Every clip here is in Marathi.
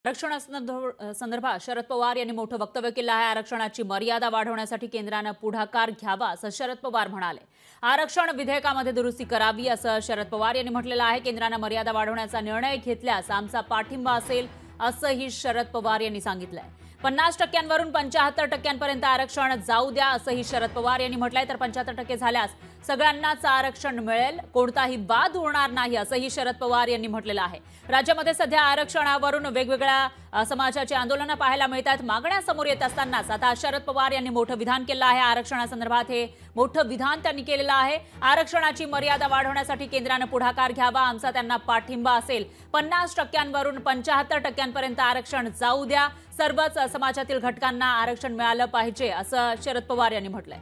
आरक्षणासंदर्भात शरद पवार यांनी मोठं वक्तव्य केलं आहे। आरक्षणाची मर्यादा वाढवण्यासाठी केंद्राने पुढाकार घ्यावा असं शरद पवार म्हणाले। आरक्षण विधेयकामध्ये दुरुस्ती करावी असं शरद पवार यांनी म्हटलेलं आहे। केंद्राने मर्यादा वाढवण्याचा निर्णय घेतल्यास आमचा पाठिंबा असेल असंही शरद पवार यांनी सांगितलंय। 50% 75% आरक्षण जाऊ द्या असंही शरद पवार यांनी म्हटलंय। तर 75% झाल्यास सगळ्यांनाच आरक्षण मिळेल, कोणताही वाद होणार नाही असंही शरद पवार यांनी म्हटलेलं आहे। राज्यामध्ये सध्या आरक्षणावरून वेगवेगळ्या समाजाचे आंदोलन पाहायला मिळतात। मागण्या समोर येत असतानाच आता शरद पवार यांनी मोठं विधान केलं आहे। आरक्षणासंदर्भात हे मोठं विधान त्यांनी केलेलं आहे। आरक्षणाची मर्यादा वाढवण्यासाठी केंद्राने पुढाकार घ्यावा, आमचा त्यांना पाठिंबा असेल। 50% 75% आरक्षण जाऊ द्या, सर्वच समाजातील घटकांना आरक्षण मिळालं पाहिजे असं शरद पवार यांनी म्हटलंय।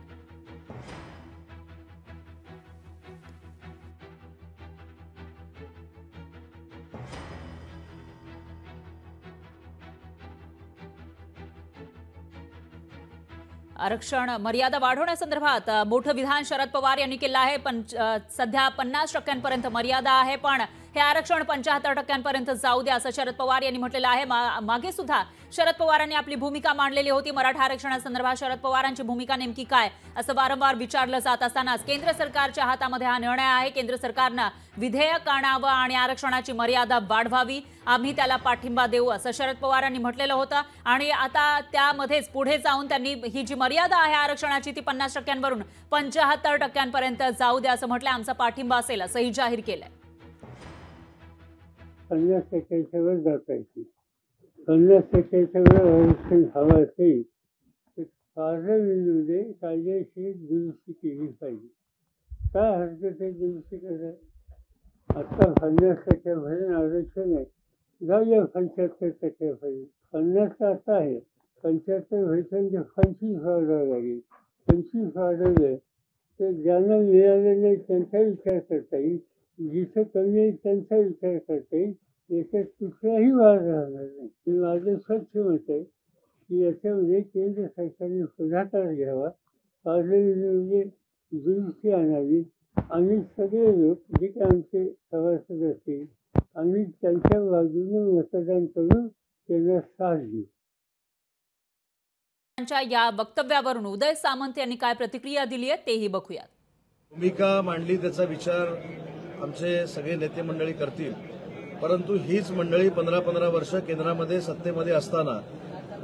आरक्षण मर्यादा वाढवण्यासंदर्भात मोठं विधान शरद पवार यांनी केलं आहे। पण सध्या 50% मर्यादा आहे, पण हे आरक्षण 75% जाऊ द्या असं शरद पवार यांनी म्हटलेलं आहे। मागे सुद्धा शरद पवारांनी आपली भूमिका मांडलेली होती। मराठा आरक्षणासंदर्भात शरद पवारांची भूमिका नेमकी काय असं वारंवार विचारलं जात असतानाच केंद्र सरकारच्या हातामध्ये हा निर्णय आहे। केंद्र सरकारनं विधेयक आणावं आणि आरक्षणाची मर्यादा वाढवावी, आम्ही त्याला पाठिंबा देऊ असं शरद पवारांनी म्हटलेलं होतं। आणि आता त्यामध्येच पुढे जाऊन त्यांनी ही जी मर्यादा आहे आरक्षणाची ती 50% 75% जाऊ द्या असं म्हटलं। आमचा पाठिंबा असेल असंही जाहीर केलंय। 50% जाता येते। 50% आरक्षण हवं असेल तर कायद्यामध्ये कायदेशीर दुरुस्ती केली पाहिजे। काय हरकत आहे दुरुस्ती करायला? आता 50% आरक्षण आहे, जाऊया 75% 50 आता आहे, 75 व्हायचं 25 वाढवावं लागेल। 25 वाढवलं तर ज्यांना मिळालं नाही त्यांचा विचार करता येईल, जिथं कमी आहे त्यांचा विचार करता येईल, याच्यात कुठलाही वाद राहणार नाही। माझं स्वच्छ मत आहे की याच्यामध्ये केंद्र सरकारने पुढाकार घ्यावा, कायद्यामध्ये दुरुस्ती आणावी। आम्ही सगळे लोक जे काही आमचे सभासद असतील आम्ही त्यांच्या बाजूने मतदान करून त्यांना साथ देऊ। त्यांच्या या वक्तव्यावरून उदय सामंत यांनी काय प्रतिक्रिया दिली आहे तेही बघूया। भूमिका मांडली त्याचा विचार आमचे सगळे नेते मंडळी करतील, परंतु हीच मंडळी 15 वर्ष केंद्रामध्ये सत्तेमध्ये असताना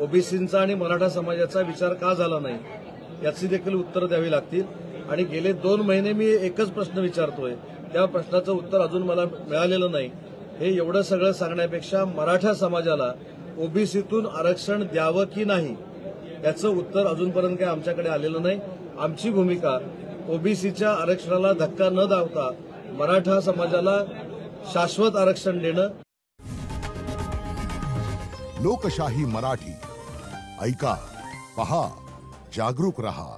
ओबीसींचा आणि मराठा समाजाचा विचार का झाला नाही याची देखील उत्तर द्यावी लागतील। आणि गेले 2 महिने मी एकच प्रश्न विचारतोय, त्या प्रश्नाचं उत्तर अजून मला मिळालेलं नाही। हे एवढं सगळं सांगण्यापेक्षा मराठा समाजाला ओबीसीतून आरक्षण द्यावं की नाही याचं उत्तर अजूनपर्यंत काही आमच्याकडे आलेलं नाही। आमची भूमिका ओबीसीच्या आरक्षणाला धक्का न लावता मराठा समाजाला शाश्वत आरक्षण देणं। लोकशाही मराठी ऐका, पहा, जागरूक रहा।